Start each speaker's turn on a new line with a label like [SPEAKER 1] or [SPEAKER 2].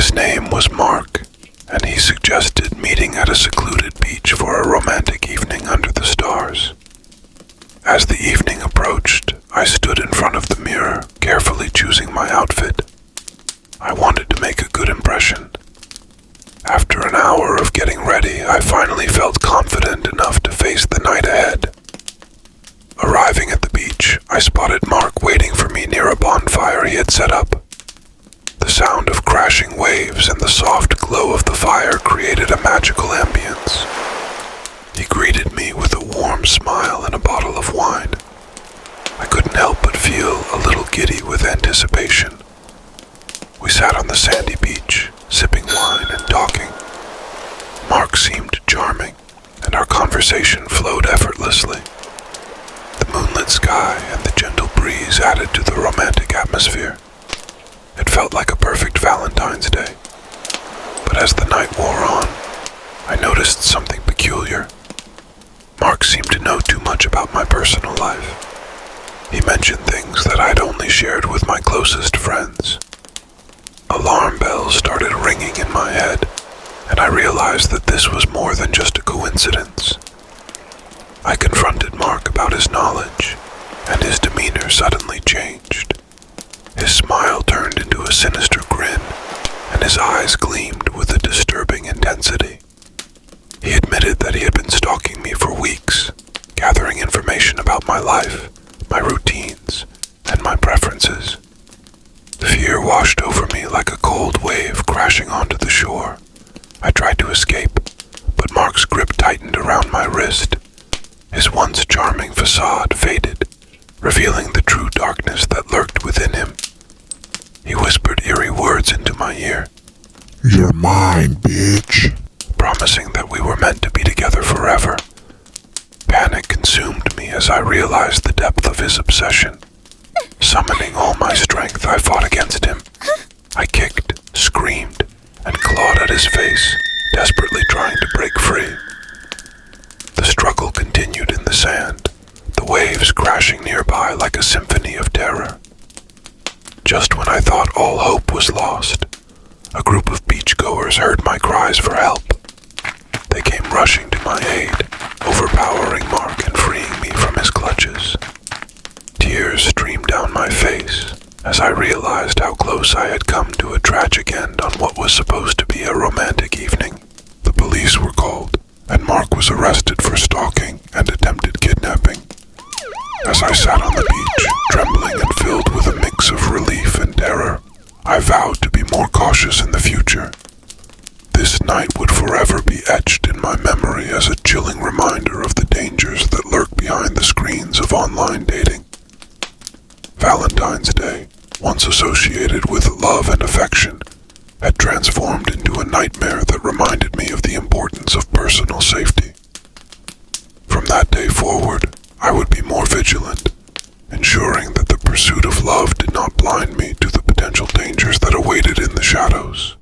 [SPEAKER 1] His name was Mark, and he suggested meeting at a secluded beach for a romantic evening under the stars. As the evening approached, I stood in front of the mirror, carefully choosing my outfit. I wanted to make a good impression. After an hour of getting ready, I finally felt confident enough to face the night ahead. Arriving at the beach, I spotted Mark waiting for me near a bonfire he had set up. The sound of crashing waves and the soft glow of the fire created a magical ambience. He greeted me with a warm smile and a bottle of wine. I couldn't help but feel a little giddy with anticipation. We sat on the sandy beach, sipping wine and talking. Mark seemed charming, and our conversation flowed effortlessly. The moonlit sky and the gentle breeze added to the romantic atmosphere. It felt like a perfect Valentine's Day. But as the night wore on, I noticed something peculiar. Mark seemed to know too much about my personal life. He mentioned things that I'd only shared with my closest friends. Alarm bells started ringing in my head, and I realized that this was more than just a coincidence. I confronted Mark about his knowledge, and his demeanor suddenly changed. His smile turned into a sinister grin, and his eyes gleamed with a disturbing intensity. He admitted that he had been stalking me for weeks, gathering information about my life, my routines, and my preferences. Fear washed over me like a cold wave crashing onto the shore. I tried to escape, but Mark's grip tightened around my wrist. His once charming facade faded, revealing the true darkness that lurked within him. He whispered eerie words into my ear.
[SPEAKER 2] "You're mine, bitch,"
[SPEAKER 1] promising that we were meant to be together forever. Panic consumed me as I realized the depth of his obsession. Summoning all my strength, I fought against him. I kicked, screamed, and clawed at his face, desperately trying to break free. The struggle continued in the sand, the waves crashing nearby like a symphony of terror. Just when I thought all hope was lost, a group of beachgoers heard my cries for help. They came rushing to my aid, overpowering Mark and freeing me from his clutches. Tears streamed down my face as I realized how close I had come to a tragic end on what was supposed to be a romantic evening. The police were called, and Mark was arrested for stalking and attempted kidnapping. As I sat on the beach, trembling and filled with a mix of relief and terror, I vowed to be more cautious in the future. This night would forever be etched in my memory as a chilling reminder of the dangers that lurk behind the screens of online dating. Valentine's Day, once associated with love and affection, had transformed into a nightmare that reminded me of the importance of personal safety. From that day forward, I would be more vigilant, ensuring that the pursuit of love did not blind me to the potential dangers that awaited in the shadows.